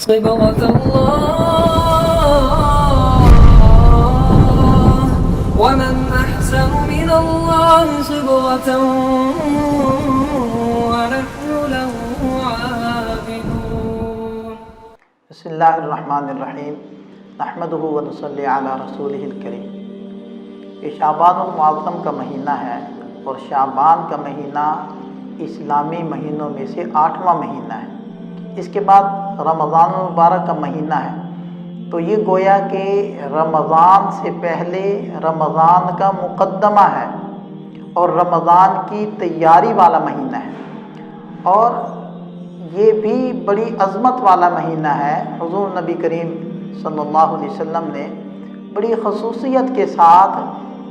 صبغة الله ومن أحسن من الله صبغة ونحن له عابدون. بسم اللہ الرحمن الرحیم نحمدہ ونصلی علی رسولہ الکریم. یہ شعبان المعظم کا مہینہ ہے اور شعبان کا مہینہ اسلامی مہینوں میں سے 8واں مہینہ ہے. اس کے بعد رمضان المبارک کا مہینہ ہے. تو یہ گویا کہ رمضان سے پہلے رمضان کا مقدمہ ہے اور رمضان کی تیاری والا مہینہ ہے، اور یہ بھی بڑی عظمت والا مہینہ ہے. حضور نبی کریم صلی اللہ علیہ وسلم نے بڑی خصوصیت کے ساتھ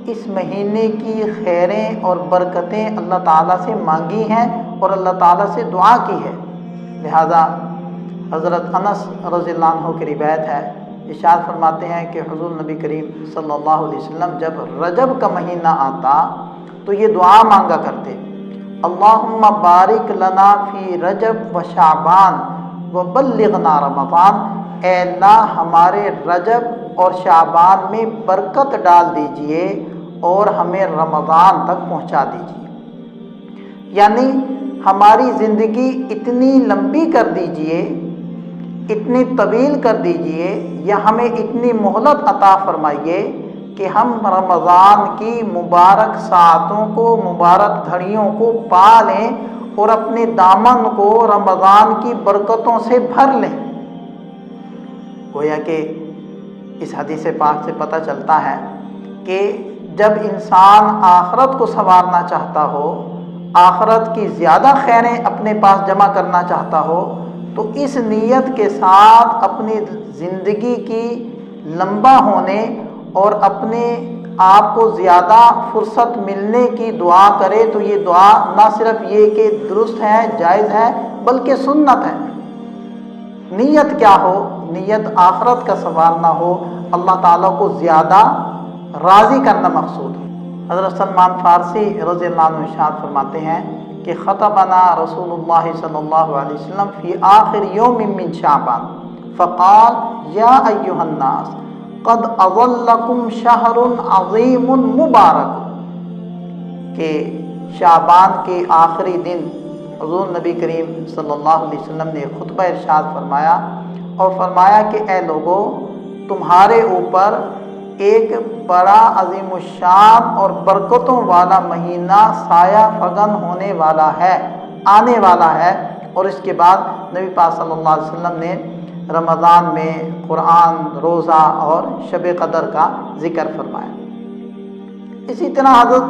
اس مہینے کی خیریں اور برکتیں اللہ تعالیٰ سے مانگی ہیں اور اللہ تعالیٰ سے دعا کی ہے. لہذا حضرت انس رضی اللہ عنہ کی روایت ہے، ارشاد فرماتے ہیں کہ حضور نبی کریم صلی اللہ علیہ وسلم جب رجب کا مہینہ آتا تو یہ دعا مانگا کرتے: اللہم بارک لنا فی رجب و شعبان وبلغنا رمضان. اے اللہ ہمارے رجب اور شعبان میں برکت ڈال دیجئے اور ہمیں رمضان تک پہنچا دیجئے. یعنی ہماری زندگی اتنی لمبی کر دیجئے، اتنی طویل کر دیجئے، یا ہمیں اتنی مہلت عطا فرمائیے کہ ہم رمضان کی مبارک ساعتوں کو، مبارک گھڑیوں کو پا لیں اور اپنے دامن کو رمضان کی برکتوں سے بھر لیں. گویا کہ اس حدیث پاک سے پتہ چلتا ہے کہ جب انسان آخرت کو سنوارنا چاہتا ہو، آخرت کی زیادہ خیریں اپنے پاس جمع کرنا چاہتا ہو، تو اس نیت کے ساتھ اپنی زندگی کی لمبا ہونے اور اپنے آپ کو زیادہ فرصت ملنے کی دعا کرے. تو یہ دعا نہ صرف یہ کہ درست ہے، جائز ہے، بلکہ سنت ہے. نیت کیا ہو؟ نیت آخرت کا سنوارنا ہو، اللہ تعالیٰ کو زیادہ راضی کرنا مقصود ہے. حضرت سلمان فارسی رضی اللہ عنہ ارشاد فرماتے ہیں کہ خطبنا رسول اللہ صلی اللہ علیہ وسلم فی آخر یوم من شعبان فقال یا ایھا الناس قد اظلکم شہر عظیم مبارک. کہ شعبان کے آخری دن حضور نبی کریم صلی اللہ علیہ وسلم نے خطبہ ارشاد فرمایا اور فرمایا کہ اے لوگو، تمہارے اوپر ایک بڑا عظیم الشان اور برکتوں والا مہینہ سایہ فگن ہونے والا ہے، آنے والا ہے. اور اس کے بعد نبی پاک صلی اللہ علیہ وسلم نے رمضان میں قرآن، روزہ اور شب قدر کا ذکر فرمایا. اسی طرح حضرت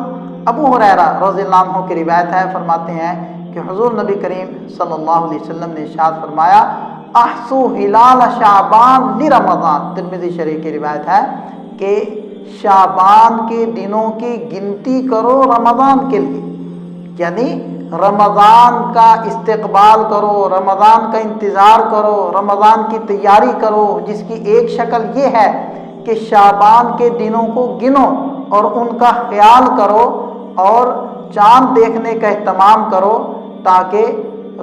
ابو ہریرہ رضی اللہ عنہ کی روایت ہے، فرماتے ہیں کہ حضور نبی کریم صلی اللہ علیہ وسلم نے ارشاد فرمایا: احصوا ہلال شعبان لرمضان. ترمذی شریف کی روایت ہے کہ شعبان کے دنوں کی گنتی کرو رمضان کے لیے. یعنی رمضان کا استقبال کرو، رمضان کا انتظار کرو، رمضان کی تیاری کرو، جس کی ایک شکل یہ ہے کہ شعبان کے دنوں کو گنو اور ان کا خیال کرو اور چاند دیکھنے کا اہتمام کرو تاکہ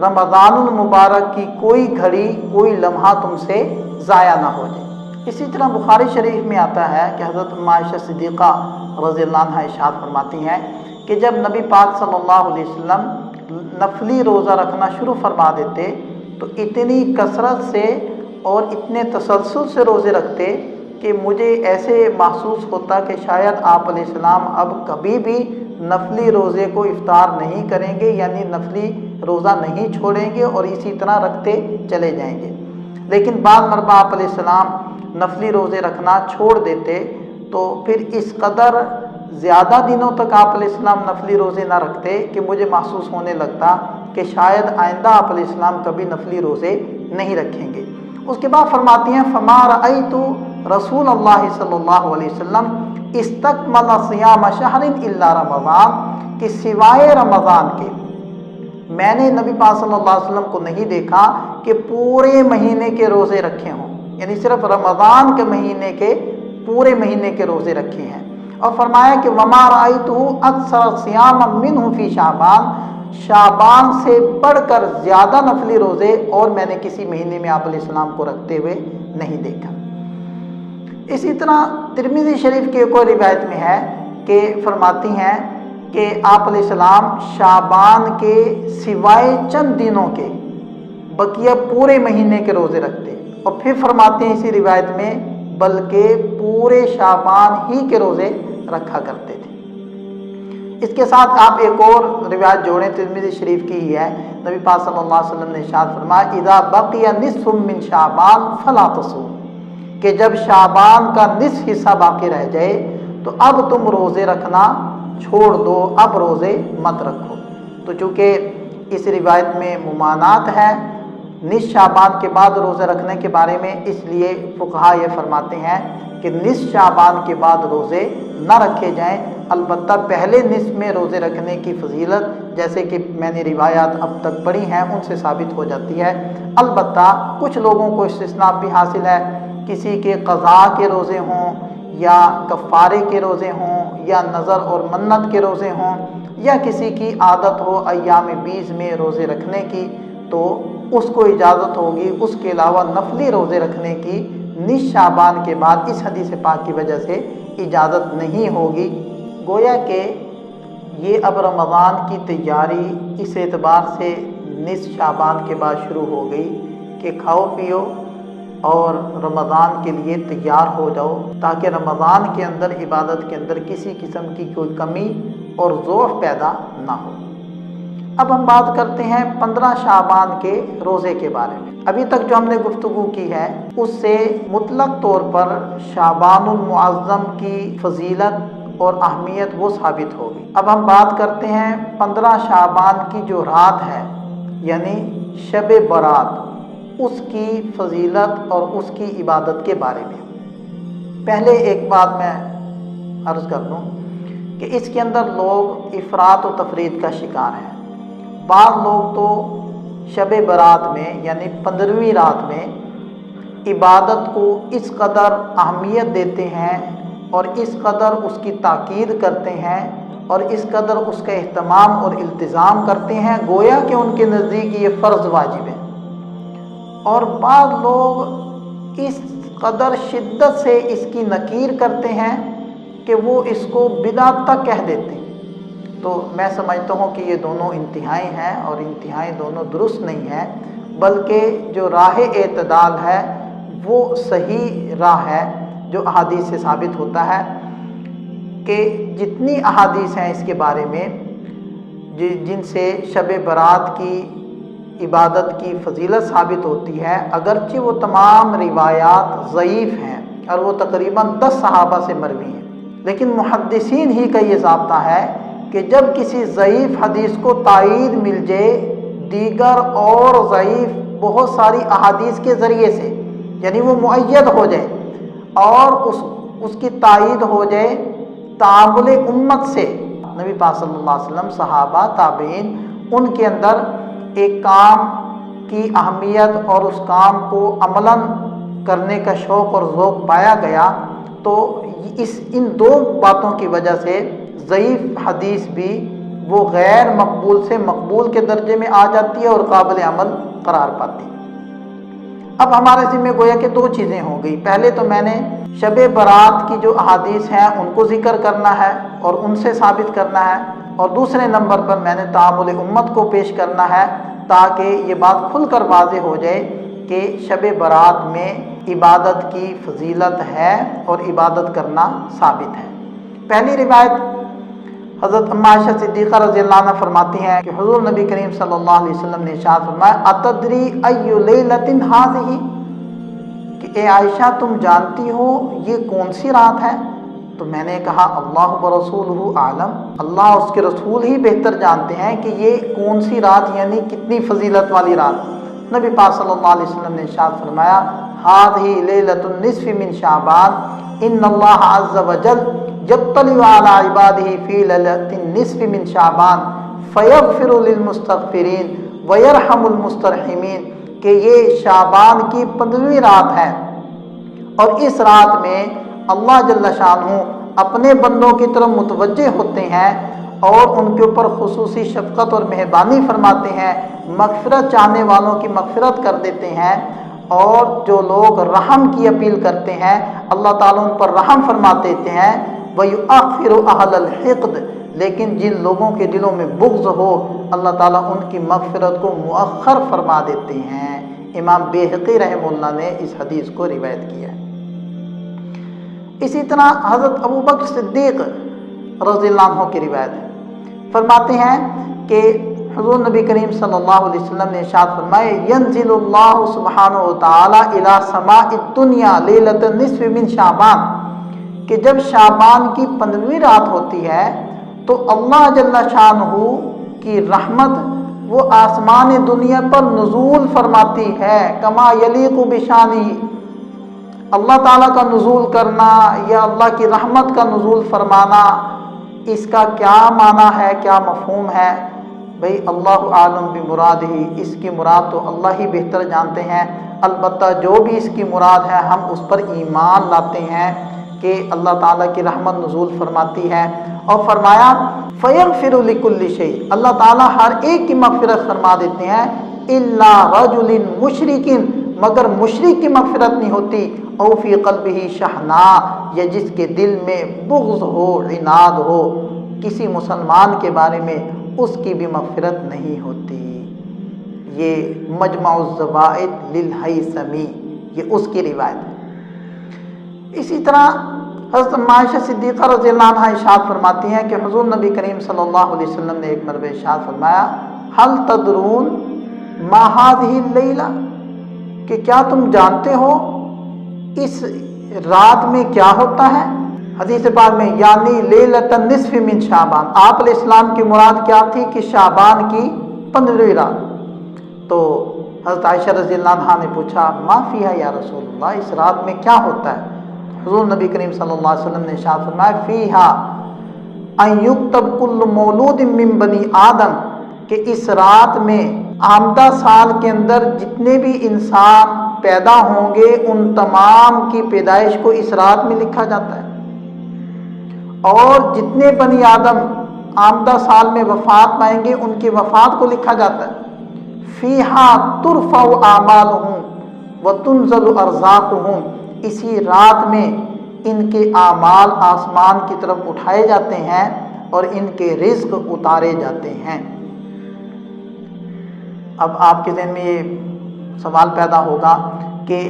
رمضان المبارک کی کوئی گھڑی، کوئی لمحہ تم سے ضائع نہ ہو جائے. اسی طرح بخاری شریف میں آتا ہے کہ حضرت عائشہ صدیقہ رضی اللہ عنہا ارشاد فرماتی ہیں کہ جب نبی پاک صلی اللہ علیہ وسلم نفلی روزہ رکھنا شروع فرما دیتے تو اتنی کثرت سے اور اتنے تسلسل سے روزے رکھتے کہ مجھے ایسے محسوس ہوتا کہ شاید آپ علیہ السلام اب کبھی بھی نفلی روزے کو افطار نہیں کریں گے، یعنی نفلی روزہ نہیں چھوڑیں گے اور اسی طرح رکھتے چلے جائیں گے. لیکن بعض مرتبہ آپ علیہ السلام نفلی روزے رکھنا چھوڑ دیتے تو پھر اس قدر زیادہ دنوں تک آپ علیہ السلام نفلی روزے نہ رکھتے کہ مجھے محسوس ہونے لگتا کہ شاید آئندہ آپ علیہ السلام کبھی نفلی روزے نہیں رکھیں گے. اس کے بعد فرماتی ہیں: فما رأیت رسول اللہ صلی اللہ علیہ وسلم استکمل صیام شہر الا رمضان. کہ سوائے رمضان کے میں نے نبی پاک صلی اللہ علیہ وسلم کو نہیں دیکھا کہ پورے مہینے کے روزے رکھے ہوں، یعنی صرف رمضان کے مہینے کے پورے مہینے کے روزے رکھے ہیں. اور فرمایا کہ وما رأیتہ اکثر صیاما منہ فی شعبان. شعبان سے بڑھ کر زیادہ نفلی روزے اور میں نے کسی مہینے میں آپ علیہ السلام کو رکھتے ہوئے نہیں دیکھا۔ اسی طرح ترمذی شریف کی ایک اور روایت میں ہے کہ فرماتی ہیں کہ آپ علیہ السلام شعبان کے سوائے چند دنوں کے بقیہ پورے مہینے کے روزے رکھتے، اور پھر فرماتے ہیں اسی روایت میں بلکہ پورے شعبان ہی کے روزے رکھا کرتے تھے۔ اس کے ساتھ آپ ایک اور روایت جوڑیں، ترمذی شریف کی ہی ہے، نبی پاک صلی اللہ علیہ وسلم نے ارشاد فرمایا اذا بقی نصف من شعبان فلا تصوم، کہ جب شعبان کا نصف حصہ باقی رہ جائے تو اب تم روزے رکھنا چھوڑ دو، اب روزے مت رکھو۔ تو چونکہ اس روایت میں ممانعت ہے نصف شعبان کے بعد روزے رکھنے کے بارے میں، اس لیے فقہا یہ فرماتے ہیں کہ نصف شعبان کے بعد روزے نہ رکھے جائیں، البتہ پہلے نصف میں روزے رکھنے کی فضیلت جیسے کہ میں نے روایات اب تک پڑھی ہیں ان سے ثابت ہو جاتی ہے۔ البتہ کچھ لوگوں کو استثناء بھی حاصل ہے، کسی کے قضاء کے روزے ہوں یا کفارے کے روزے ہوں یا نظر اور منت کے روزے ہوں یا کسی کی عادت ہو ایام بیز میں روزے رکھنے کی، تو اس کو اجازت ہوگی، اس کے علاوہ نفلی روزے رکھنے کی نصف شعبان کے بعد اس حدیث پاک کی وجہ سے اجازت نہیں ہوگی۔ گویا کہ یہ اب رمضان کی تیاری اس اعتبار سے نصف شعبان کے بعد شروع ہو گئی کہ کھاؤ پیو اور رمضان کے لیے تیار ہو جاؤ، تاکہ رمضان کے اندر عبادت کے اندر کسی قسم کی کوئی کمی اور ضعف پیدا نہ ہو۔ اب ہم بات کرتے ہیں 15 شعبان کے روزے کے بارے میں۔ ابھی تک جو ہم نے گفتگو کی ہے اس سے مطلق طور پر شعبان المعظم کی فضیلت اور اہمیت وہ ثابت ہوگی۔ اب ہم بات کرتے ہیں 15 شعبان کی جو رات ہے یعنی شب برات، اس کی فضیلت اور اس کی عبادت کے بارے میں۔ پہلے ایک بات میں عرض کر دوں کہ اس کے اندر لوگ افراط و تفرید کا شکار ہیں۔ بعض لوگ تو شب برات میں یعنی 15ویں رات میں عبادت کو اس قدر اہمیت دیتے ہیں اور اس قدر اس کی تاکید کرتے ہیں اور اس قدر اس کا اہتمام اور التزام کرتے ہیں گویا کہ ان کے نزدیک یہ فرض واجب ہے، اور بعض لوگ اس قدر شدت سے اس کی نکیر کرتے ہیں کہ وہ اس کو بدعت تک کہہ دیتے ہیں۔ تو میں سمجھتا ہوں کہ یہ دونوں انتہائی ہیں اور انتہائی دونوں درست نہیں ہیں، بلکہ جو راہ اعتدال ہے وہ صحیح راہ ہے جو احادیث سے ثابت ہوتا ہے کہ جتنی احادیث ہیں اس کے بارے میں جن سے شب برات کی عبادت کی فضیلت ثابت ہوتی ہے، اگرچہ وہ تمام روایات ضعیف ہیں اور وہ تقریباً 10 صحابہ سے مروی ہیں، لیکن محدثین ہی کا یہ ضابطہ ہے کہ جب کسی ضعیف حدیث کو تائید مل جائے دیگر اور ضعیف بہت ساری احادیث کے ذریعے سے، یعنی وہ مؤید ہو جائے اور اس کی تائید ہو جائے تعامل امت سے، نبی پاک صلی اللہ علیہ وسلم، صحابہ، تابعین، ان کے اندر ایک کام کی اہمیت اور اس کام کو عملاً کرنے کا شوق اور ذوق پایا گیا، تو ان دو باتوں کی وجہ سے ضعیف حدیث بھی وہ غیر مقبول سے مقبول کے درجے میں آ جاتی ہے اور قابل عمل قرار پاتی ہے۔ اب ہمارے ذمہ گویا کہ 2 چیزیں ہو گئی، پہلے تو میں نے شب برات کی جو احادیث ہیں ان کو ذکر کرنا ہے اور ان سے ثابت کرنا ہے، اور دوسرے نمبر پر میں نے تعامل امت کو پیش کرنا ہے تاکہ یہ بات کھل کر واضح ہو جائے کہ شب برات میں عبادت کی فضیلت ہے اور عبادت کرنا ثابت ہے۔ پہلی روایت حضرت ام عائشہ صدیقہ رضی اللہ عنہ فرماتی ہیں کہ حضور نبی کریم صلی اللہ علیہ وسلم نے ارشاد فرمایا اتدری ای لیلۃ ھذہ، کہ اے عائشہ تم جانتی ہو یہ کون سی رات ہے؟ تو میں نے کہا اللہ ورسولہ اعلم، اللہ اس کے رسول ہی بہتر جانتے ہیں کہ یہ کون سی رات یعنی کتنی فضیلت والی رات۔ نبی پاک صلی اللہ علیہ وسلم نے ارشاد فرمایا ھذہ لیلۃ النصف من شعبان ان اللہ عز وجل یطلع علی عبادہ فی لیلۃ النصف من شعبان فیغفر للمستغفرین ویرحم المسترحمین، کہ یہ شعبان کی 15ویں رات ہے اور اس رات میں اللہ جل شانہ اپنے بندوں کی طرف متوجہ ہوتے ہیں اور ان کے اوپر خصوصی شفقت اور مہربانی فرماتے ہیں، مغفرت چاہنے والوں کی مغفرت کر دیتے ہیں، اور جو لوگ رحم کی اپیل کرتے ہیں اللہ تعالیٰ ان پر رحم فرما دیتے ہیں۔ وَيُؤَخِّرُ أَهْلَ الْحِقْدِ، لیکن جن لوگوں کے دلوں میں بغض ہو اللہ تعالیٰ ان کی مغفرت کو مؤخر فرما دیتے ہیں۔ امام بیہقی رحمہ اللہ نے اس حدیث کو روایت کیا ہے۔ اسی طرح حضرت ابو بکر صدیق رضی اللہ عنہ کی روایت ہے، فرماتے ہیں کہ حضور نبی کریم صلی اللہ علیہ وسلم نے ارشاد فرمائے، ینزل اللہ سبحانہ وتعالی الی سماء الدنیا لیلۃ النصف من شعبان، کہ جب شعبان کی 15ویں رات ہوتی ہے تو اللہ جل شانہ کی رحمت وہ آسمان دنیا پر نزول فرماتی ہے، کما یلیق بشانہ، اللہ تعالیٰ کا نزول کرنا یا اللہ کی رحمت کا نزول فرمانا، اس کا کیا معنی ہے، کیا مفہوم ہے؟ بھئی اللہ عالم بمرادہ، اس کی مراد تو اللہ ہی بہتر جانتے ہیں، البتہ جو بھی اس کی مراد ہے ہم اس پر ایمان لاتے ہیں کہ اللہ تعالیٰ کی رحمت نزول فرماتی ہے۔ اور فرمایا فَيَغْفِرُ لِكُلِّ شَيْءٍ، اللہ تعالیٰ ہر ایک کی مغفرت فرما دیتے ہیں، إِلَّا رَجُلٍ مُشْرِكٍ، مگر مشرک کی مغفرت نہیں ہوتی، او فی قلبہ شحناء، یا جس کے دل میں بغض ہو، عناد ہو کسی مسلمان کے بارے میں، اس کی بھی مغفرت نہیں ہوتی۔ یہ مجمع الزوائد للہیثمی، یہ اس کی روایت ہے۔ اسی طرح حضرت عائشہ صدیقہ رضی اللہ عنہا ارشاد فرماتی ہیں کہ حضور نبی کریم صلی اللہ علیہ وسلم نے ایک مرتبہ ارشاد فرمایا، هل تدرون ما هذه اللیلہ، کہ کیا تم جانتے ہو اس رات میں کیا ہوتا ہے؟ حدیث پاک میں یعنی لیلۃ النصف من شعبان، آپ علیہ السلام کی مراد کیا تھی کہ شعبان کی 15ویں رات۔ تو حضرت عائشہ رضی اللہ عنہا نے پوچھا ما فیہا یا رسول اللہ، اس رات میں کیا ہوتا ہے؟ حضور نبی کریم صلی اللہ علیہ وسلم نے ارشاد فرمایا فیہا ان یکتب کل مولود من بنی آدم، کہ اس رات میں آمدہ سال کے اندر جتنے بھی انسان پیدا ہوں گے ان تمام کی پیدائش کو اس رات میں لکھا جاتا ہے، اور جتنے بنی آدم آمدہ سال میں وفات پائیں گے ان کی وفات کو لکھا جاتا ہے۔ فیہا ترفع اعمالہم وتنزل ارزاقہم، اسی رات میں ان کے اعمال آسمان کی طرف اٹھائے جاتے ہیں اور ان کے رزق اتارے جاتے ہیں۔ اب آپ کے ذہن میں یہ سوال پیدا ہوگا کہ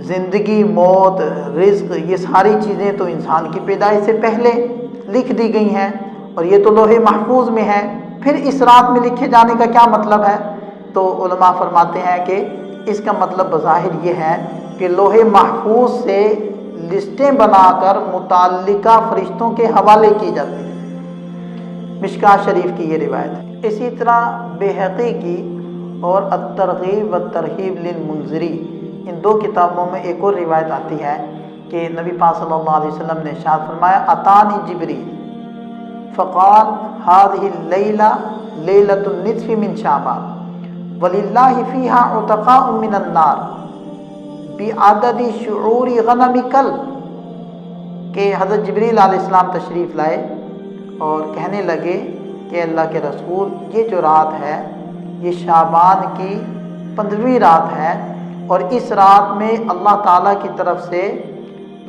زندگی، موت، رزق، یہ ساری چیزیں تو انسان کی پیدائش سے پہلے لکھ دی گئی ہیں اور یہ تو لوح محفوظ میں ہے، پھر اس رات میں لکھے جانے کا کیا مطلب ہے؟ تو علماء فرماتے ہیں کہ اس کا مطلب بظاہر یہ ہے کہ لوح محفوظ سے لسٹیں بنا کر متعلقہ فرشتوں کے حوالے کی جاتی ہیں۔ مشکاۃ شریف کی یہ روایت ہے۔ اسی طرح بیہقی کی اور الترغیب والترہیب للمنذری، ان دو کتابوں میں ایک اور روایت آتی ہے کہ نبی پاک صلی اللہ علیہ وسلم نے ارشاد فرمایا اتانی جبریل فقال هذه اللیلہ لیلۃ النصف من شعبان وللہ فیہا عتقاء من النار بعدد شعور غنم کلب، کہ حضرت جبریل علیہ السلام تشریف لائے اور کہنے لگے کہ اللہ کے رسول یہ جو رات ہے یہ شعبان کی 15ویں رات ہے، اور اس رات میں اللہ تعالیٰ کی طرف سے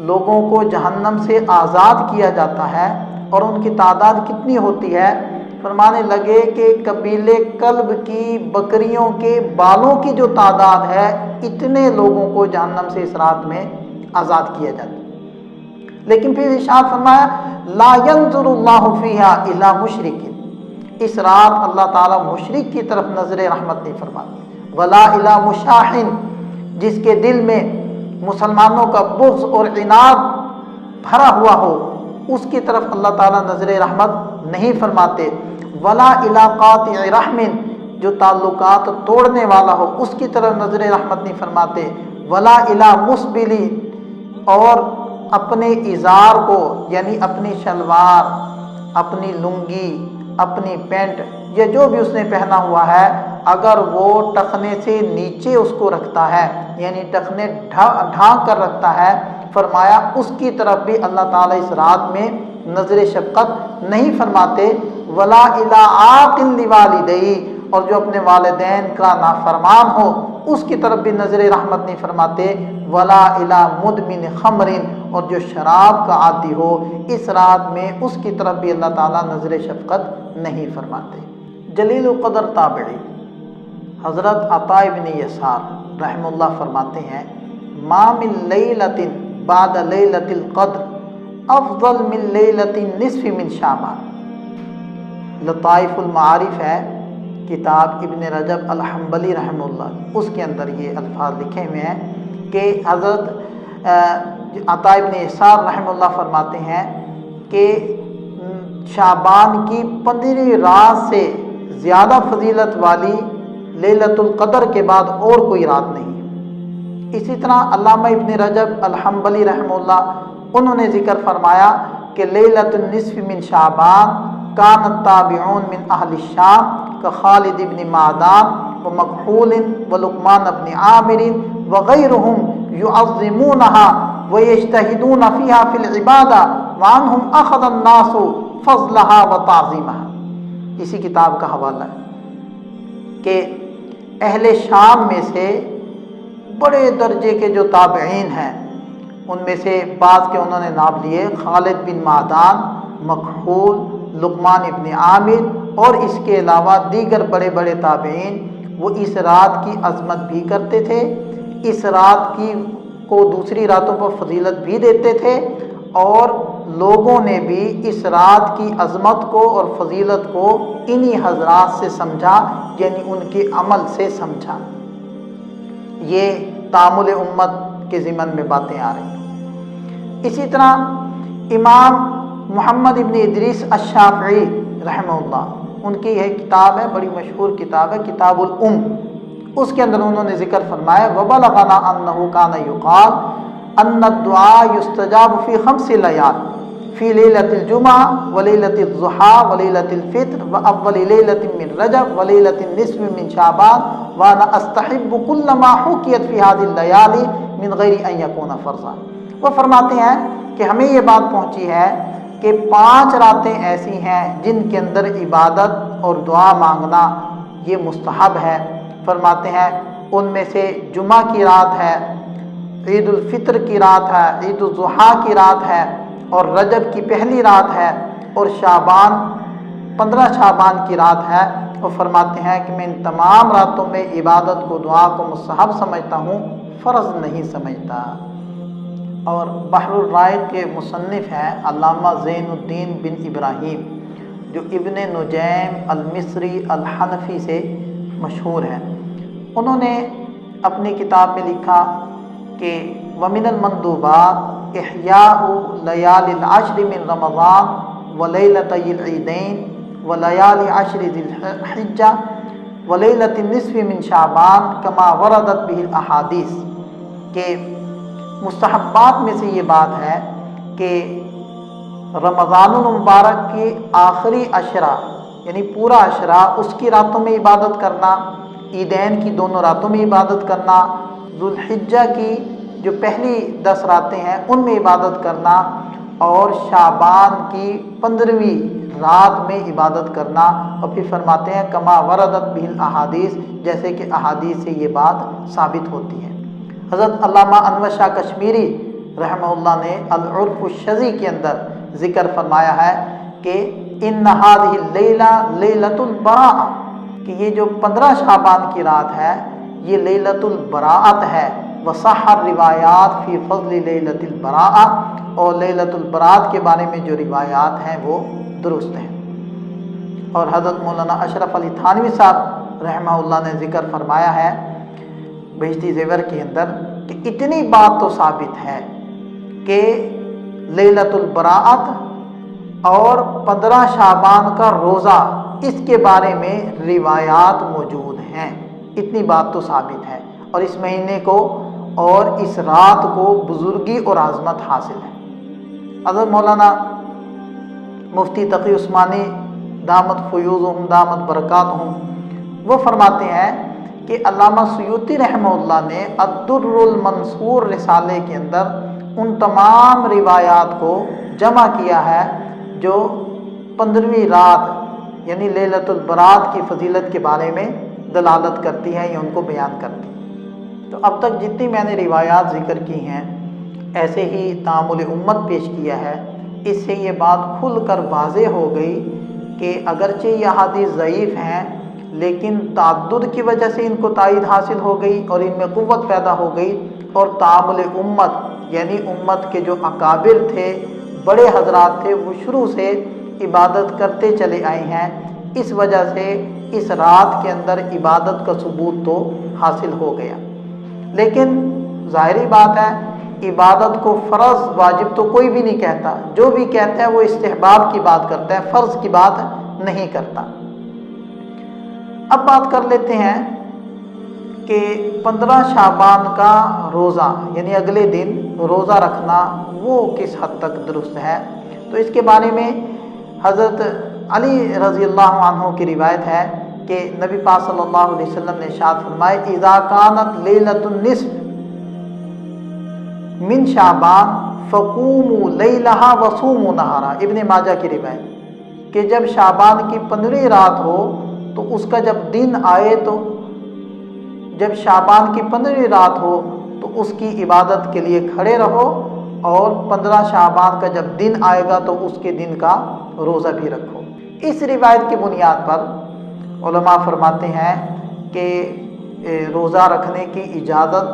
لوگوں کو جہنم سے آزاد کیا جاتا ہے، اور ان کی تعداد کتنی ہوتی ہے؟ فرمانے لگے کہ قبیلے کلب کی بکریوں کے بالوں کی جو تعداد ہے اتنے لوگوں کو جہنم سے اس رات میں آزاد کیا جاتا ہے۔ لیکن پھر ارشاد فرمایا لا ينظر اللہ فیہا الی مشرک، اس رات اللہ تعالیٰ مشرک کی طرف نظر رحمت نہیں فرماتا، ولا الی مشاحن، جس کے دل میں مسلمانوں کا بغض اور عناد بھرا ہوا ہو اس کی طرف اللہ تعالیٰ نظر رحمت نہیں فرماتے، ولا الی قاطع رحم، جو تعلقات توڑنے والا ہو اس کی طرف نظر رحمت نہیں فرماتے، ولا الی مسبلی، اور اپنے ازار کو یعنی اپنی شلوار، اپنی لنگی، اپنی پینٹ یا جو بھی اس نے پہنا ہوا ہے اگر وہ ٹخنے سے نیچے اس کو رکھتا ہے یعنی ٹخنے ڈھانک کر رکھتا ہے، فرمایا اس کی طرف بھی اللہ تعالیٰ اس رات میں نظر شفقت نہیں فرماتے، ولا الی عاقل لوالدیہ، اور جو اپنے والدین کا نافرمان ہو اس کی طرف بھی نظر رحمت نہیں فرماتے، ولا الی مدمن خمر، اور جو شراب کا عادی ہو اس رات میں اس کی طرف بھی اللہ تعالیٰ نظر شفقت نہیں فرماتے۔ جلیل القدر تابعی حضرت عطاء بن یسار رحمہ اللہ فرماتے ہیں، ما من لیلۃ بعد لیلۃ القدر افضل من لیلۃ النصف من شعبان۔ لطائف المعارف ہے کتاب ابن رجب الحنبلی رحمہ اللہ، اس کے اندر یہ الفاظ لکھے ہوئے ہیں کہ حضرت عطاء بن یسار رحمہ اللہ فرماتے ہیں کہ شعبان کی 15ویں رات سے زیادہ فضیلت والی لیلۃ القدر کے بعد اور کوئی رات نہیں۔ اسی طرح علامہ ابن رجب الحنبلی رحمہ اللہ انہوں نے ذکر فرمایا کہ لیلۃ النصف من شعبان کان التابعون من اہل الشام کخالد ابن معدان ومکحول ولقمان ابن عامر وغیرهم يعظمونها ويجتهدون فيها في العبادة وعنهم اخذ الناس فضلها وتعظيمها۔ اسی کتاب کا حوالہ ہے کہ اہل شام میں سے بڑے درجے کے جو تابعین ہیں ان میں سے بعض کے انہوں نے نام لیے، خالد بن معدان، مکحول، لقمان ابن عامر اور اس کے علاوہ دیگر بڑے بڑے تابعین، وہ اس رات کی عظمت بھی کرتے تھے، اس رات کی کو دوسری راتوں پر فضیلت بھی دیتے تھے، اور لوگوں نے بھی اس رات کی عظمت کو اور فضیلت کو انہی حضرات سے سمجھا، یعنی ان کے عمل سے سمجھا۔ یہ تعامل امت کے ضمن میں باتیں آ رہی ہیں۔ اسی طرح امام محمد ابن ادریس الشافعی رحمہ اللہ، ان کی یہ کتاب ہے، بڑی مشہور کتاب ہے، کتاب الام، اس کے اندر انہوں نے ذکر فرمایا، وَبَلَغَنَا أَنَّهُ كَانَ يُقَالُ أَنَّ الدُّعَاءَ يُسْتَجَابُ فِي 5 لَيَالٍ فِي لَيْلَةِ الْجُمْعَةِ وَلَيْلَةِ الضُّحَىٰ وَلَيْلَةِ الْفِطْرِ وَأَوَّلِ لَيْلَةٍ مِّن رَجَبٍ وَلَيْلَةِ النِّصْفِ مِن شَعْبَانَ وَأَنَا أَسْتَحِبُّ كُلَّ مَا حُكِيَتْ فِي هَذِهِ اللَّيَالِي مِن غَيْرِ أَن يَكُونَ فَرْضًا۔ وہ فرماتے ہیں کہ ہمیں یہ بات پہنچی ہے کہ 5 راتیں ایسی ہیں جن کے اندر عبادت اور دعا مانگنا یہ مستحب ہے۔ فرماتے ہیں ان میں سے جمعہ کی رات ہے، عید الفطر کی رات ہے، عید الضحیٰ کی رات ہے، اور رجب کی پہلی رات ہے، اور شعبان 15 شعبان کی رات ہے۔ اور فرماتے ہیں کہ میں ان تمام راتوں میں عبادت کو، دعا کو مستحب سمجھتا ہوں، فرض نہیں سمجھتا۔ اور بحر الرائق کے مصنف ہیں علامہ زین الدین بن ابراہیم، جو ابن نجیم المصری الحنفی سے مشہور ہیں، انہوں نے اپنی کتاب میں لکھا کہ وَمِنَ الْمَنْدُوبَاتِ إِحْيَاءُ لَيَالِ الْعَشْرِ مِنْ رَمَضَانَ وَلَيْلَتَيِ الْعِيدَيْنِ وَلَيَالِ عَشْرِ ذِي الْحِجَّةِ وَلَيْلَةِ النِّصْفِ مِنْ شَعْبَانَ كَمَا وَرَدَتْ بِهِ الْأَحَادِيث، کہ مستحبات میں سے یہ بات ہے کہ رمضان المبارک کی آخری عشرہ یعنی پورا عشرہ اس کی راتوں میں عبادت کرنا، عیدین کی دونوں راتوں میں عبادت کرنا، ذوالحجہ کی جو پہلی 10 راتیں ہیں ان میں عبادت کرنا، اور شعبان کی 15ویں رات میں عبادت کرنا۔ اور پھر فرماتے ہیں کما وردت بہ الاحادیث، جیسے کہ احادیث سے یہ بات ثابت ہوتی ہے۔ حضرت علامہ انور شاہ کشمیری رحمہ اللہ نے العرف الشذی کے اندر ذکر فرمایا ہے کہ ان هذه اللیلہ لیلۃ البراءۃ، کہ یہ جو 15 شعبان کی رات ہے یہ لیلۃ البراءت ہے، وصح الروایات فی فضل لیلۃ البراءۃ، اور لیلۃ البراءت کے بارے میں جو روایات ہیں وہ درست ہیں۔ اور حضرت مولانا اشرف علی تھانوی صاحب رحمہ اللہ نے ذکر فرمایا ہے بہشتی زیور کے اندر کہ اتنی بات تو ثابت ہے کہ لیلۃ البراءت اور 15 شعبان کا روزہ اس کے بارے میں روایات موجود ہیں، اتنی بات تو ثابت ہے، اور اس مہینے کو اور اس رات کو بزرگی اور عظمت حاصل ہے۔ حضرت مولانا مفتی تقی عثمانی دامت فیوضہم دامت برکاتہم وہ فرماتے ہیں کہ علامہ سیوطی رحمہ اللہ نے الدر المنصور رسالے کے اندر ان تمام روایات کو جمع کیا ہے جو 15ویں رات یعنی لیلۃ البرات کی فضیلت کے بارے میں دلالت کرتی ہے یا ان کو بیان کرتی ہے۔ تو اب تک جتنی میں نے روایات ذکر کی ہیں ایسے ہی تعامل امت پیش کیا ہے، اس سے یہ بات کھل کر واضح ہو گئی کہ اگرچہ یہ احادیث ضعیف ہیں لیکن تعدد کی وجہ سے ان کو تائید حاصل ہو گئی اور ان میں قوت پیدا ہو گئی، اور تعامل امت یعنی امت کے جو اکابر تھے، بڑے حضرات تھے، وہ شروع سے عبادت کرتے چلے آئے ہیں، اس وجہ سے اس رات کے اندر عبادت کا ثبوت تو حاصل ہو گیا۔ لیکن ظاہری بات ہے عبادت کو فرض واجب تو کوئی بھی نہیں کہتا، جو بھی کہتا ہے وہ استحباب کی بات کرتا ہے، فرض کی بات نہیں کرتا۔ اب بات کر لیتے ہیں کہ 15 شعبان کا روزہ یعنی اگلے دن روزہ رکھنا وہ کس حد تک درست ہے۔ تو اس کے بارے میں حضرت علی رضی اللہ عنہ کی روایت ہے کہ نبی پاک صلی اللہ علیہ وسلم نے ارشاد فرمائے اذا کانت لیلۃ النصف من شعبان فقوموا لیلہا وصوموا نہارا، ابن ماجہ کی روایت کہ جب شعبان کی 15ویں رات ہو تو اس کا جب دن آئے تو جب شعبان کی 15ویں رات ہو تو اس کی عبادت کے لیے کھڑے رہو، اور 15 شعبان کا جب دن آئے گا تو اس کے دن کا روزہ بھی رکھو۔ اس روایت کی بنیاد پر علماء فرماتے ہیں کہ روزہ رکھنے کی اجازت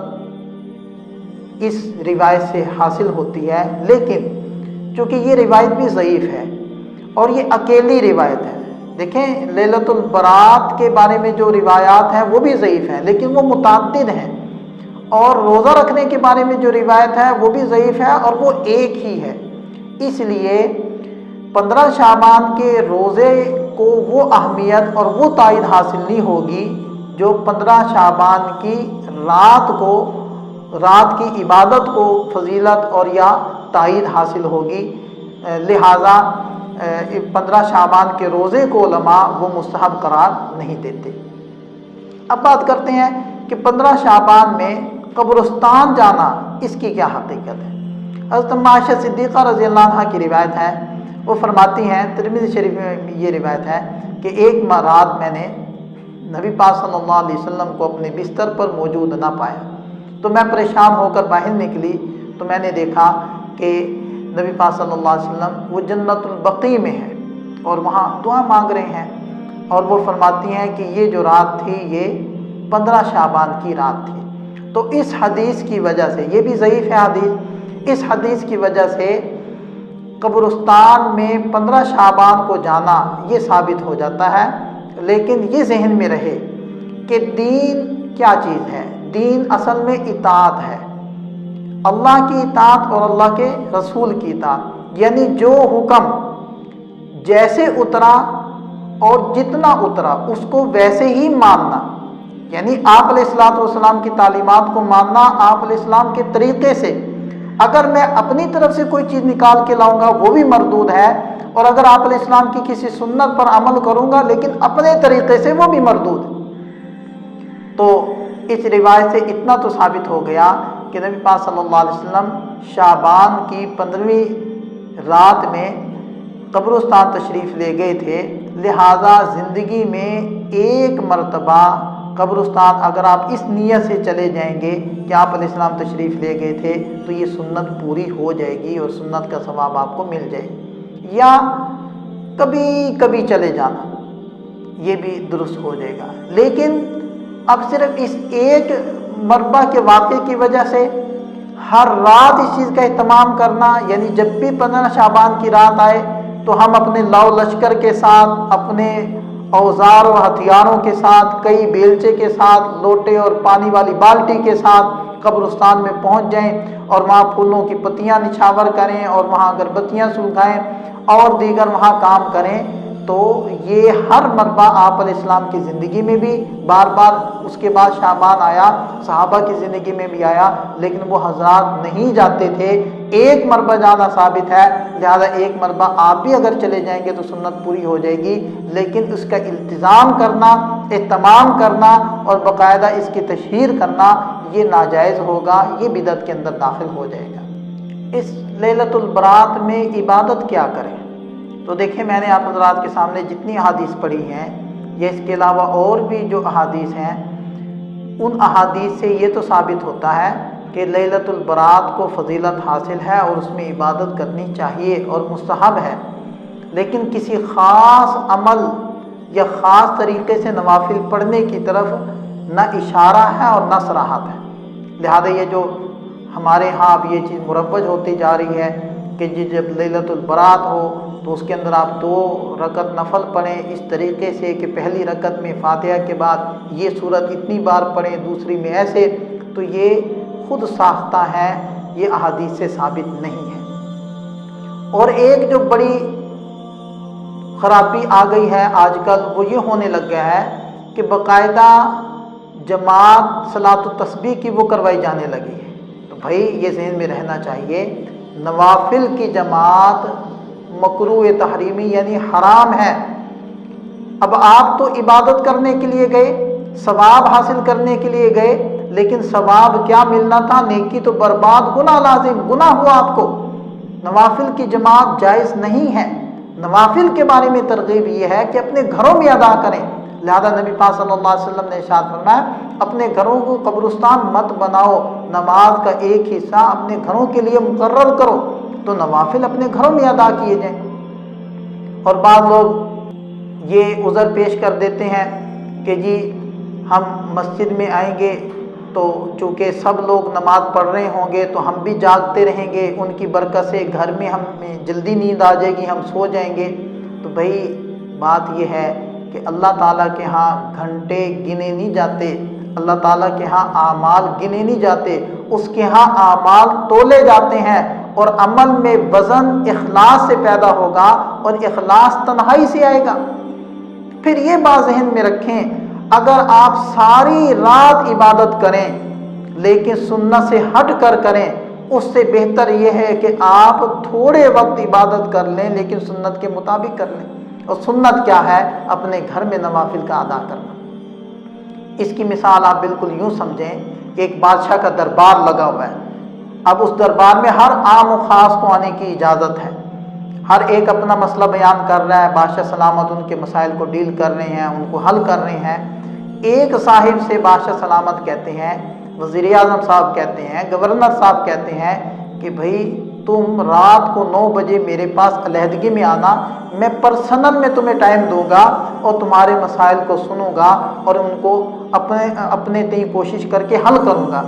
اس روایت سے حاصل ہوتی ہے، لیکن چونکہ یہ روایت بھی ضعیف ہے اور یہ اکیلی روایت ہے۔ دیکھیں لیلۃ البرات کے بارے میں جو روایات ہیں وہ بھی ضعیف ہیں لیکن وہ متعدد ہیں، اور روزہ رکھنے کے بارے میں جو روایت ہے وہ بھی ضعیف ہے اور وہ ایک ہی ہے۔ اس لیے 15 شعبان کے روزے کو وہ اہمیت اور وہ تائید حاصل نہیں ہوگی جو 15 شعبان کی رات کی عبادت کو فضیلت اور یا تائید حاصل ہوگی، لہٰذا 15 شعبان کے روزے کو علماء وہ مستحب قرار نہیں دیتے۔ اب بات کرتے ہیں کہ 15 شعبان میں قبرستان جانا اس کی کیا حقیقت ہے۔ حضرت عائشہ صدیقہ رضی اللہ عنہ کی روایت ہے، وہ فرماتی ہیں، ترمذی شریف میں یہ روایت ہے کہ ایک رات میں نے نبی پاک صلی اللہ علیہ وسلم کو اپنے بستر پر موجود نہ پایا، تو میں پریشان ہو کر باہر نکلی تو میں نے دیکھا کہ نبی پاک صلی اللہ علیہ وسلم وہ جنت البقیع میں ہے اور وہاں دعا مانگ رہے ہیں، اور وہ فرماتی ہیں کہ یہ جو رات تھی یہ 15 شعبان کی رات تھی۔ تو اس حدیث کی وجہ سے، یہ بھی ضعیف ہے حدیث، اس حدیث کی وجہ سے قبرستان میں 15 شعبان کو جانا یہ ثابت ہو جاتا ہے، لیکن یہ ذہن میں رہے کہ دین کیا چیز ہے۔ دین اصل میں اطاعت ہے، اللہ کی اطاعت اور اللہ کے رسول کی اطاعت، یعنی جو حکم جیسے اترا اور جتنا اترا اس کو ویسے ہی ماننا، یعنی آپ علیہ الصلوۃ والسلام کی تعلیمات کو ماننا آپ علیہ السلام کے طریقے سے۔ اگر میں اپنی طرف سے کوئی چیز نکال کے لاؤں گا وہ بھی مردود ہے، اور اگر آپ علیہ السلام کی کسی سنت پر عمل کروں گا لیکن اپنے طریقے سے وہ بھی مردود ہے۔ تو اس روایت سے اتنا تو ثابت ہو گیا کہ نبی پاک صلی اللہ علیہ وسلم شعبان کی 15ویں رات میں قبرستان تشریف لے گئے تھے، لہٰذا زندگی میں ایک مرتبہ قبرستان اگر آپ اس نیت سے چلے جائیں گے کہ آپ علیہ السلام تشریف لے گئے تھے تو یہ سنت پوری ہو جائے گی اور سنت کا ثواب آپ کو مل جائے گی، یا کبھی کبھی چلے جانا یہ بھی درست ہو جائے گا۔ لیکن اب صرف اس ایک مرتبہ کے واقعے کی وجہ سے ہر رات اس چیز کا اہتمام کرنا، یعنی جب بھی 15 شعبان کی رات آئے تو ہم اپنے لاؤ لشکر کے ساتھ، اپنے اوزار اور ہتھیاروں کے ساتھ، کئی بیلچے کے ساتھ، لوٹے اور پانی والی بالٹی کے ساتھ قبرستان میں پہنچ جائیں اور وہاں پھولوں کی پتیاں نچھاور کریں اور وہاں اگربتیاں سلگائیں اور دیگر وہاں کام کریں، تو یہ ہر مرتبہ آپ علیہ السلام کی زندگی میں بھی بار بار اس کے بعد شعبان آیا، صحابہ کی زندگی میں بھی آیا، لیکن وہ حضرات نہیں جاتے تھے، ایک مرتبہ جانا ثابت ہے، لہذا ایک مرتبہ آپ بھی اگر چلے جائیں گے تو سنت پوری ہو جائے گی، لیکن اس کا التزام کرنا، اہتمام کرنا اور باقاعدہ اس کی تشہیر کرنا یہ ناجائز ہوگا، یہ بدعت کے اندر داخل ہو جائے گا۔ اس لیلۃ البرات میں عبادت کیا کریں؟ تو دیکھیں میں نے آپ حضرات کے سامنے جتنی احادیث پڑھی ہیں یا اس کے علاوہ اور بھی جو احادیث ہیں، ان احادیث سے یہ تو ثابت ہوتا ہے کہ لیلۃ البرات کو فضیلت حاصل ہے اور اس میں عبادت کرنی چاہیے اور مستحب ہے، لیکن کسی خاص عمل یا خاص طریقے سے نوافل پڑھنے کی طرف نہ اشارہ ہے اور نہ صراحت ہے۔ لہذا یہ جو ہمارے ہاں اب یہ چیز مروج ہوتی جا رہی ہے کہ جب لیلۃ البرات ہو تو اس کے اندر آپ 2 رکعت نفل پڑھیں اس طریقے سے کہ پہلی رکعت میں فاتحہ کے بعد یہ سورت اتنی بار پڑھیں، دوسری میں ایسے، تو یہ خود ساختہ ہے، یہ احادیث سے ثابت نہیں ہے۔ اور ایک جو بڑی خرابی آ گئی ہے آج کل، وہ یہ ہونے لگ گیا ہے کہ باقاعدہ جماعت صلاۃ التسبیح کی وہ کروائی جانے لگی ہے۔ تو بھائی یہ ذہن میں رہنا چاہیے، نوافل کی جماعت مکروہ تحریمی یعنی حرام ہے۔ اب آپ تو عبادت کرنے کے لیے گئے، ثواب حاصل کرنے کے لیے گئے، لیکن ثواب کیا ملنا تھا؟ نیکی تو برباد، گناہ لازم، گناہ ہوا آپ کو۔ نوافل کی جماعت جائز نہیں ہے۔ نوافل کے بارے میں ترغیب یہ ہے کہ اپنے گھروں میں ادا کریں۔ لہذا نبی پاک صلی اللہ علیہ وسلم نے ارشاد فرمایا اپنے گھروں کو قبرستان مت بناؤ، نماز کا ایک حصہ اپنے گھروں کے لیے مقرر کرو، تو نوافل اپنے گھروں میں ادا کیے جائیں۔ اور بعض لوگ یہ عذر پیش کر دیتے ہیں کہ جی ہم مسجد میں آئیں گے تو چونکہ سب لوگ نماز پڑھ رہے ہوں گے تو ہم بھی جاگتے رہیں گے، ان کی برکت سے گھر میں ہمیں جلدی نیند آ جائے گی، ہم سو جائیں گے۔ تو بھائی بات یہ ہے کہ اللہ تعالیٰ کے ہاں گھنٹے گنے نہیں جاتے، اللہ تعالیٰ کے ہاں اعمال گنے نہیں جاتے، اس کے ہاں اعمال تولے جاتے ہیں، اور عمل میں وزن اخلاص سے پیدا ہوگا اور اخلاص تنہائی سے آئے گا۔ پھر یہ بات ذہن میں رکھیں، اگر آپ ساری رات عبادت کریں لیکن سنت سے ہٹ کر کریں، اس سے بہتر یہ ہے کہ آپ تھوڑے وقت عبادت کر لیں لیکن سنت کے مطابق کر لیں۔ اور سنت کیا ہے؟ اپنے گھر میں نوافل کا ادا کرنا۔ اس کی مثال آپ بالکل یوں سمجھیں کہ ایک بادشاہ کا دربار لگا ہوا ہے، اب اس دربار میں ہر عام و خاص کو آنے کی اجازت ہے، ہر ایک اپنا مسئلہ بیان کر رہا ہے، بادشاہ سلامت ان کے مسائل کو ڈیل کر رہے ہیں، ان کو حل کر رہے ہیں۔ ایک صاحب سے بادشاہ سلامت کہتے ہیں، وزیر اعظم صاحب کہتے ہیں، گورنر صاحب کہتے ہیں کہ بھائی تم رات کو 9 بجے میرے پاس علیحدگی میں آنا، میں پرسنل میں تمہیں ٹائم دوں گا اور تمہارے مسائل کو سنوں گا اور ان کو اپنے تئیں کوشش کر کے حل کروں گا۔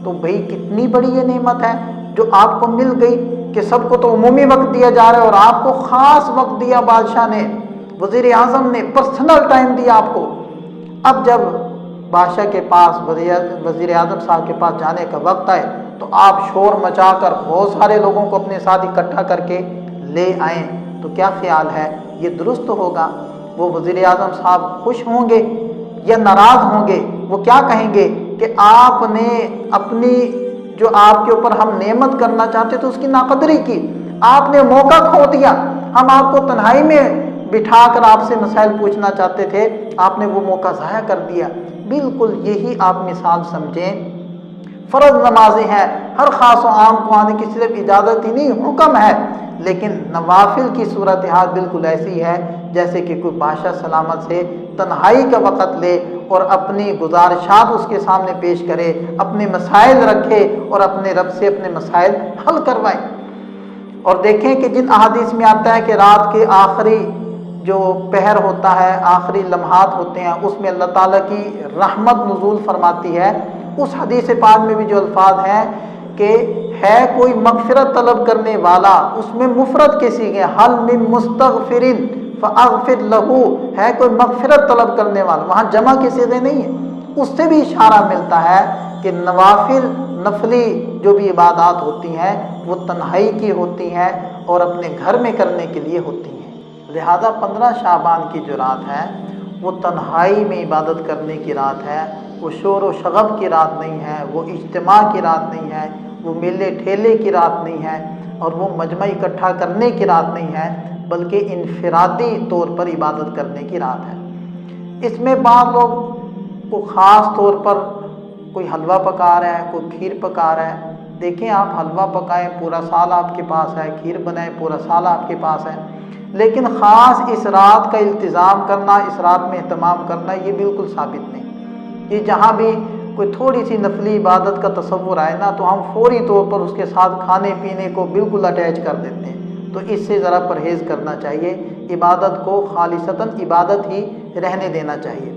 تو بھائی کتنی بڑی یہ نعمت ہے جو آپ کو مل گئی کہ سب کو تو عمومی وقت دیا جا رہا ہے اور آپ کو خاص وقت دیا، بادشاہ نے، وزیر اعظم نے پرسنل ٹائم دیا آپ کو۔ اب جب بادشاہ کے پاس وزیر اعظم صاحب کے پاس جانے کا وقت آئے تو آپ شور مچا کر بہت سارے لوگوں کو اپنے ساتھ اکٹھا کر کے لے آئیں، تو کیا خیال ہے یہ درست ہوگا؟ وہ وزیر اعظم صاحب خوش ہوں گے یا ناراض ہوں گے؟ وہ کیا کہیں گے کہ آپ نے اپنی جو آپ کے اوپر ہم نعمت کرنا چاہتے تھے اس کی ناقدری کی، آپ نے موقع کھو دیا، ہم آپ کو تنہائی میں بٹھا کر آپ سے مسائل پوچھنا چاہتے تھے، آپ نے وہ موقع ضائع کر دیا۔ بالکل یہی آپ مثال سمجھیں، فرض نمازیں ہیں، ہر خاص و عام کو آنے کی صرف اجازت ہی نہیں حکم ہے، لیکن نوافل کی صورتحال بالکل ایسی ہے جیسے کہ کوئی بادشاہ سلامت سے تنہائی کا وقت لے اور اپنی گزارشات اس کے سامنے پیش کرے، اپنے مسائل رکھے اور اپنے رب سے اپنے مسائل حل کروائے۔ اور دیکھیں کہ جن احادیث میں آتا ہے کہ رات کے آخری جو پہر ہوتا ہے، آخری لمحات ہوتے ہیں، اس میں اللہ تعالیٰ کی رحمت نزول فرماتی ہے، اس حدیث پاک میں بھی جو الفاظ ہیں کہ ہے کوئی مغفرت طلب کرنے والا، اس میں مفرد کے صیغے حل من مستغفر فاغفر لہ، ہے کوئی مغفرت طلب کرنے والا، وہاں جمع کے صیغے نہیں ہیں۔ اس سے بھی اشارہ ملتا ہے کہ نوافل نفلی جو بھی عبادات ہوتی ہیں وہ تنہائی کی ہوتی ہیں اور اپنے گھر میں کرنے کے لیے ہوتی ہیں۔ لہذا 15 شعبان کی جو رات ہے وہ تنہائی میں عبادت کرنے کی رات ہے، وہ شور و شغب کی رات نہیں ہے، وہ اجتماع کی رات نہیں ہے، وہ میلے ٹھیلے کی رات نہیں ہے، اور وہ مجمع اکٹھا کرنے کی رات نہیں ہے، بلکہ انفرادی طور پر عبادت کرنے کی رات ہے۔ اس میں بعض لوگ کو خاص طور پر کوئی حلوہ پکا رہا ہے، کوئی کھیر پکا رہا ہے۔ دیکھیں آپ حلوہ پکائیں، پورا سال آپ کے پاس ہے، کھیر بنائیں، پورا سال آپ کے پاس ہے، لیکن خاص اس رات کا التزام کرنا، اس رات میں اہتمام کرنا، یہ بالکل ثابت نہیں۔ یہ جہاں بھی کوئی تھوڑی سی نفلی عبادت کا تصور آئے نا تو ہم فوری طور پر اس کے ساتھ کھانے پینے کو بالکل اٹیچ کر دیتے ہیں، تو اس سے ذرا پرہیز کرنا چاہیے، عبادت کو خالصتاً عبادت ہی رہنے دینا چاہیے۔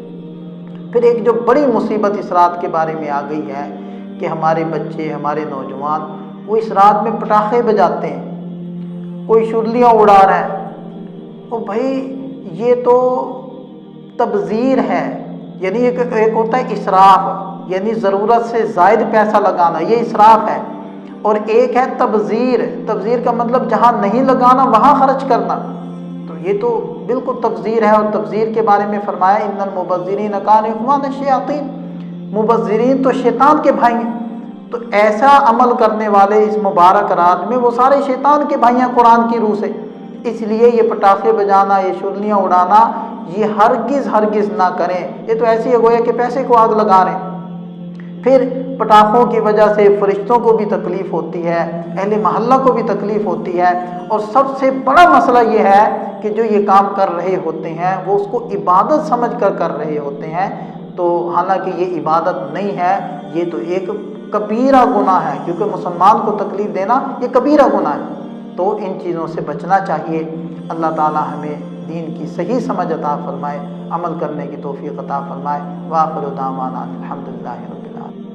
پھر ایک جو بڑی مصیبت اس رات کے بارے میں آ گئی ہے کہ ہمارے بچے، ہمارے نوجوان وہ اس رات میں پٹاخے بجاتے ہیں، کوئی شرلیاں اڑا رہا ہے۔ او بھائی یہ تو تبذیر ہے، یعنی ایک ہوتا ہے اسراف، یعنی ضرورت سے زائد پیسہ لگانا، یہ اسراف ہے، اور ایک ہے تبذیر۔ تبذیر کا مطلب جہاں نہیں لگانا وہاں خرچ کرنا، تو یہ تو بالکل تبذیر ہے۔ اور تبذیر کے بارے میں فرمایا ان المبذرین کانوا اخوان الشیاطین، مبذرین تو شیطان کے بھائی ہیں۔ تو ایسا عمل کرنے والے اس مبارک رات میں وہ سارے شیطان کے بھائی ہیں قرآن کی روح سے۔ اس لیے یہ پٹاخے بجانا، یہ شرلیاں اڑانا، یہ ہرگز نہ کریں۔ یہ تو ایسی ہے گویا کہ پیسے کو آگ لگا رہے ہیں۔ پھر پٹاخوں کی وجہ سے فرشتوں کو بھی تکلیف ہوتی ہے، اہل محلہ کو بھی تکلیف ہوتی ہے، اور سب سے بڑا مسئلہ یہ ہے کہ جو یہ کام کر رہے ہوتے ہیں وہ اس کو عبادت سمجھ کر رہے ہوتے ہیں، تو حالانکہ یہ عبادت نہیں ہے، یہ تو ایک کبیرہ گناہ ہے، کیونکہ مسلمان کو تکلیف دینا یہ کبیرہ گناہ ہے۔ تو ان چیزوں سے بچنا چاہیے۔ اللہ تعالی ہمیں دین کی صحیح سمجھ عطا فرمائے، عمل کرنے کی توفیق عطا فرمائے۔ وآخر دعوانا الحمدللہ رب العالمین۔